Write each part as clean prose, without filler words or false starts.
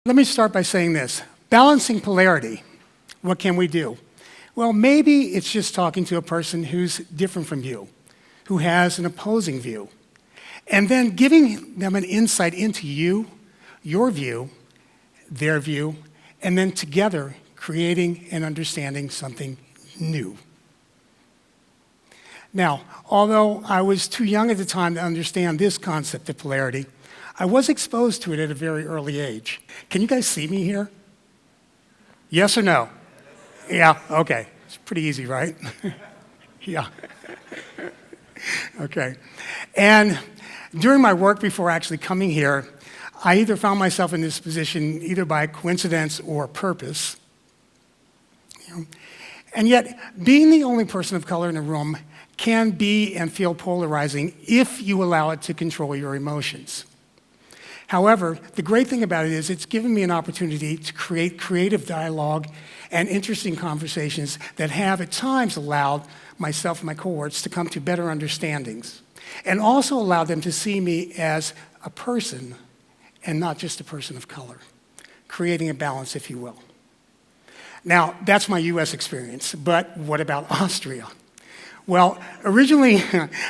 Let me start by saying this. Balancing polarity, what can we do? Well, maybe it's just talking to a person who's different from you, who has an opposing view, and then giving them an insight into you, your view, their view, and then together creating and understanding something new. Now, although I was too young at the time to understand this concept of polarity, I was exposed to it at a very early age. Can you guys see me here? Yes or no? Yeah, okay. It's pretty easy, right? Yeah. Okay. And during my work before actually coming here, I either found myself in this position either by coincidence or purpose. And yet, being the only person of color in a room can be and feel polarizing if you allow it to control your emotions. However, the great thing about it is it's given me an opportunity to create creative dialogue and interesting conversations that have at times allowed myself and my cohorts to come to better understandings, and also allowed them to see me as a person and not just a person of color, creating a balance, if you will. Now, that's my US experience, but what about Austria? Well, originally,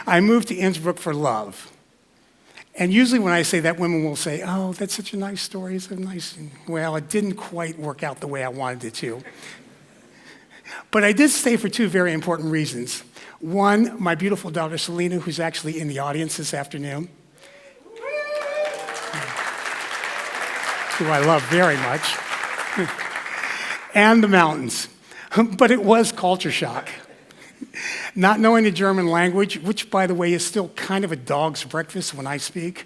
I moved to Innsbruck for love. And usually when I say that, women will say, oh, that's such a nice story, it's so nice. Well, it didn't quite work out the way I wanted it to. But I did stay for two very important reasons. One, my beautiful daughter, Selena, who's actually in the audience this afternoon, who I love very much, and the mountains. But it was culture shock. Not knowing the German language, which, by the way, is still kind of a dog's breakfast when I speak,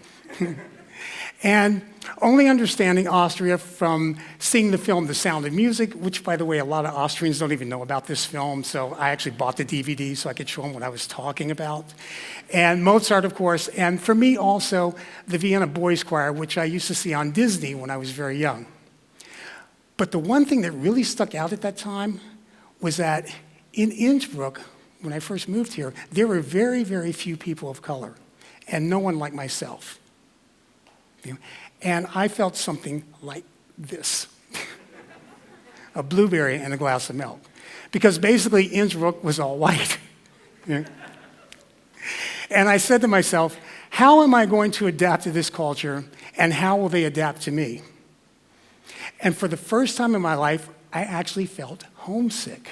and only understanding Austria from seeing the film The Sound of Music, which, by the way, a lot of Austrians don't even know about this film, so I actually bought the DVD so I could show them what I was talking about. And Mozart, of course, and for me also, the Vienna Boys Choir, which I used to see on Disney when I was very young. But the one thing that really stuck out at that time was that in Innsbruck, when I first moved here, there were very, very few people of color, and no one like myself. And I felt something like this, a blueberry and a glass of milk, because basically Innsbruck was all white. And I said to myself, how am I going to adapt to this culture, and how will they adapt to me? And for the first time in my life, I actually felt homesick.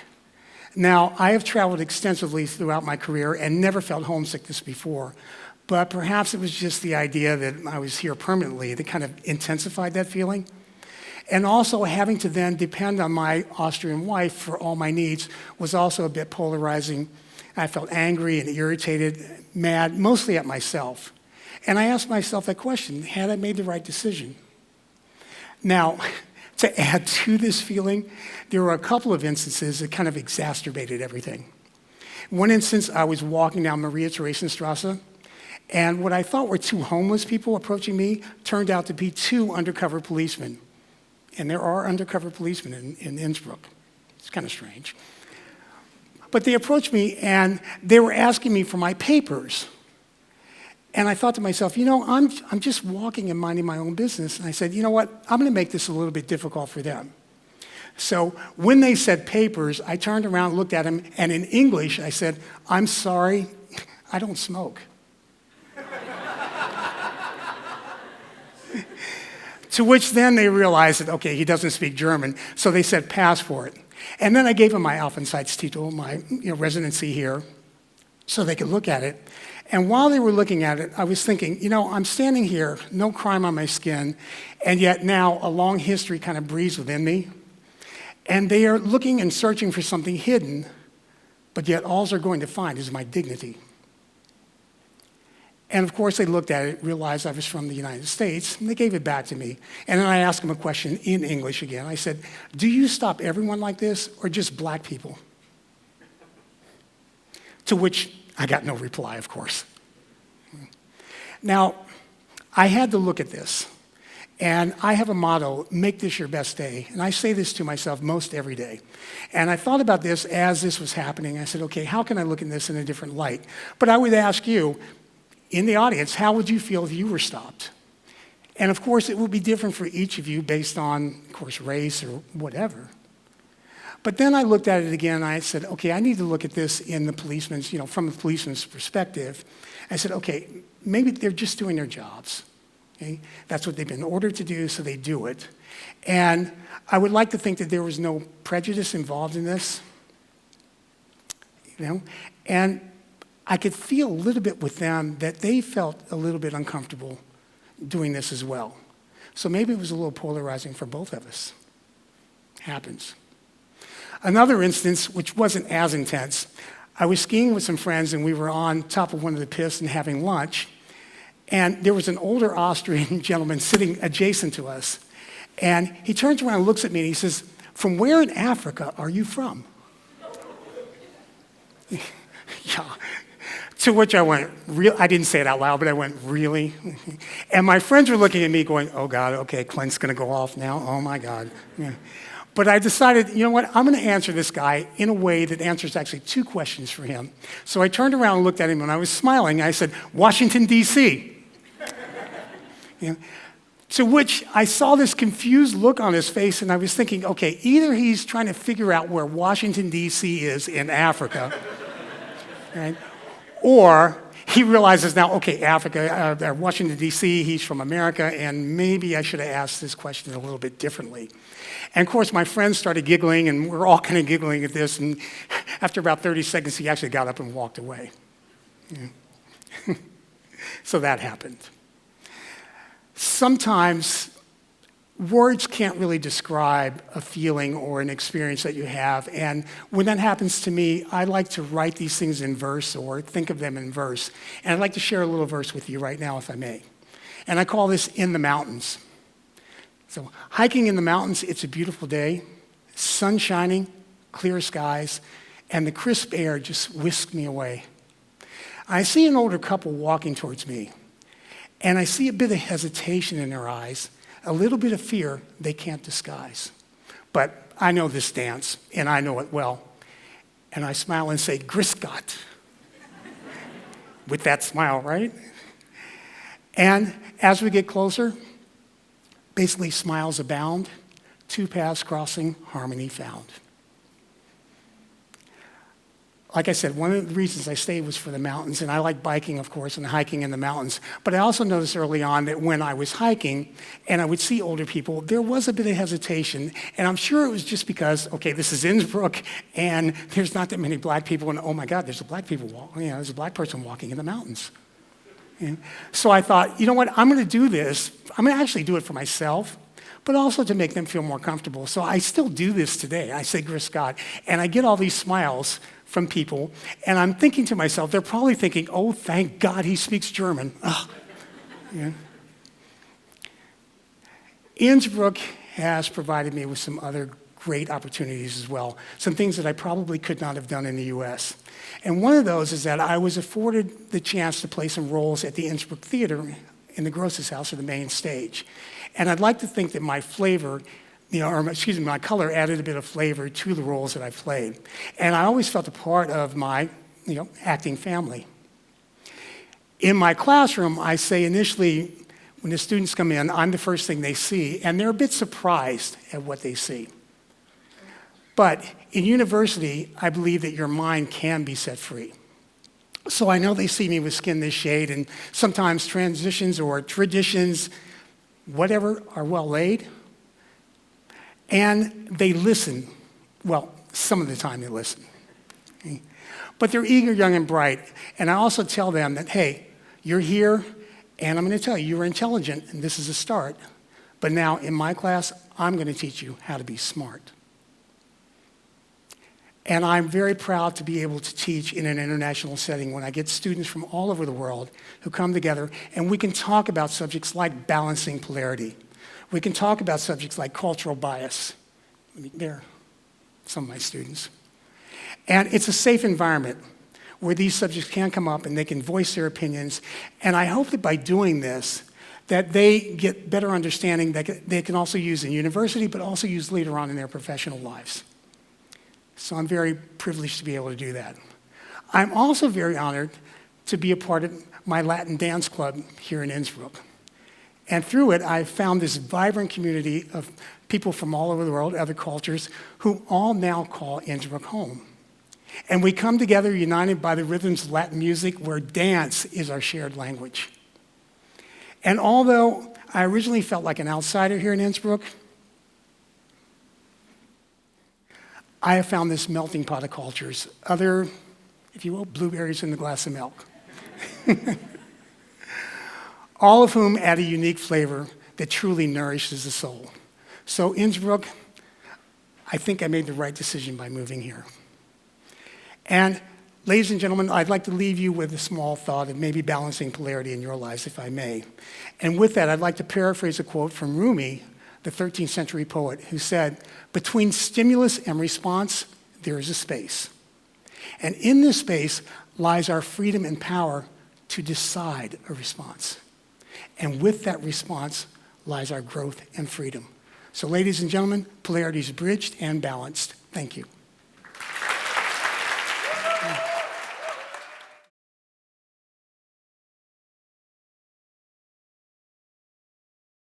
Now, I have traveled extensively throughout my career and never felt homesickness before, but perhaps it was just the idea that I was here permanently that kind of intensified that feeling. And also having to then depend on my Austrian wife for all my needs was also a bit polarizing. I felt angry and irritated, mad, mostly at myself. And I asked myself that question, had I made the right decision? Now, to add to this feeling, there were a couple of instances that kind of exacerbated everything. One instance, I was walking down Maria Theresienstrasse, and what I thought were two homeless people approaching me turned out to be two undercover policemen. And there are undercover policemen in Innsbruck. It's kind of strange. But they approached me, and they were asking me for my papers. And I thought to myself, I'm just walking and minding my own business. And I said, you know what? I'm going to make this a little bit difficult for them. So when they said papers, I turned around, looked at them, and in English, I said, I'm sorry, I don't smoke. To which then they realized that, okay, he doesn't speak German, so they said passport. And then I gave them my Aufenthaltstitel, my residency here, so they could look at it. And while they were looking at it, I was thinking, I'm standing here, no crime on my skin, and yet now a long history kind of breathes within me. And they are looking and searching for something hidden, but yet all they're going to find is my dignity. And of course, they looked at it, realized I was from the United States, and they gave it back to me. And then I asked them a question in English again. I said, do you stop everyone like this, or just black people? To which I got no reply, of course. Now, I had to look at this, and I have a motto, make this your best day. And I say this to myself most every day. And I thought about this as this was happening. I said, okay, how can I look at this in a different light? But I would ask you, in the audience, how would you feel if you were stopped? And of course, it will be different for each of you based on, of course, race or whatever. But then I looked at it again and I said, okay, I need to look at this in the policeman's, from the policeman's perspective. I said, okay, maybe they're just doing their jobs. Okay? That's what they've been ordered to do, so they do it. And I would like to think that there was no prejudice involved in this. And I could feel a little bit with them that they felt a little bit uncomfortable doing this as well. So maybe it was a little polarizing for both of us. Happens. Another instance, which wasn't as intense, I was skiing with some friends and we were on top of one of the pits and having lunch. And there was an older Austrian gentleman sitting adjacent to us. And he turns around and looks at me and he says, "From where in Africa are you from?" Yeah. To which I went, I didn't say it out loud, but I went, "Really?" And my friends were looking at me going, "Oh God, okay, Clint's gonna go off now, oh my God." Yeah. But I decided, you know what, I'm gonna answer this guy in a way that answers actually two questions for him. So I turned around and looked at him and I was smiling. I said, "Washington, D.C." Yeah. To which I saw this confused look on his face and I was thinking, okay, either he's trying to figure out where Washington, D.C. is in Africa, right? Or he realizes now, okay, Africa, Washington, D.C., he's from America, and maybe I should have asked this question a little bit differently. And of course, my friends started giggling, and we're all kind of giggling at this, and after about 30 seconds, he actually got up and walked away. Yeah. So that happened. Sometimes words can't really describe a feeling or an experience that you have. And when that happens to me, I like to write these things in verse or think of them in verse. And I'd like to share a little verse with you right now, if I may. And I call this "In the Mountains." So hiking in the mountains, it's a beautiful day, sun shining, clear skies, and the crisp air just whisked me away. I see an older couple walking towards me, and I see a bit of hesitation in their eyes, a little bit of fear they can't disguise. But I know this dance, and I know it well. And I smile and say, "Grüß Gott," with that smile, right? And as we get closer, basically smiles abound, two paths crossing, harmony found. Like I said, one of the reasons I stayed was for the mountains, and I like biking, of course, and hiking in the mountains. But I also noticed early on that when I was hiking and I would see older people, there was a bit of hesitation, and I'm sure it was just because, okay, this is Innsbruck, and there's not that many black people, and oh my God, there's a black person walking in the mountains. Yeah. So I thought, you know what, I'm going to do this. I'm going to actually do it for myself, but also to make them feel more comfortable. So I still do this today. I say "Grüß Gott," and I get all these smiles from people, and I'm thinking to myself, they're probably thinking, "Oh, thank God he speaks German." Ugh. Yeah. Innsbruck has provided me with some other great opportunities as well, some things that I probably could not have done in the US. And one of those is that I was afforded the chance to play some roles at the Innsbruck Theater in the Gross's House, or the main stage. And I'd like to think that my flavor, my color added a bit of flavor to the roles that I played. And I always felt a part of my, acting family. In my classroom, I say initially, when the students come in, I'm the first thing they see, and they're a bit surprised at what they see. But in university, I believe that your mind can be set free. So I know they see me with skin this shade, and sometimes transitions or traditions, whatever, are well laid. And they listen. Well, some of the time they listen. Okay? But they're eager, young, and bright. And I also tell them that, hey, you're here, and I'm going to tell you, you're intelligent, and this is a start. But now, in my class, I'm going to teach you how to be smart. And I'm very proud to be able to teach in an international setting when I get students from all over the world who come together, and we can talk about subjects like balancing polarity. We can talk about subjects like cultural bias. They're some of my students. And it's a safe environment where these subjects can come up and they can voice their opinions. And I hope that by doing this, that they get better understanding that they can also use in university, but also use later on in their professional lives. So I'm very privileged to be able to do that. I'm also very honored to be a part of my Latin dance club here in Innsbruck. And through it, I found this vibrant community of people from all over the world, other cultures, who all now call Innsbruck home. And we come together united by the rhythms of Latin music, where dance is our shared language. And although I originally felt like an outsider here in Innsbruck, I have found this melting pot of cultures, other, if you will, blueberries in the glass of milk. All of whom add a unique flavor that truly nourishes the soul. So Innsbruck, I think I made the right decision by moving here. And ladies and gentlemen, I'd like to leave you with a small thought of maybe balancing polarity in your lives, if I may. And with that, I'd like to paraphrase a quote from Rumi, the 13th century poet, who said, "Between stimulus and response, there is a space. And in this space lies our freedom and power to decide a response. And with that response lies our growth and freedom." So ladies and gentlemen, polarity is bridged and balanced. Thank you.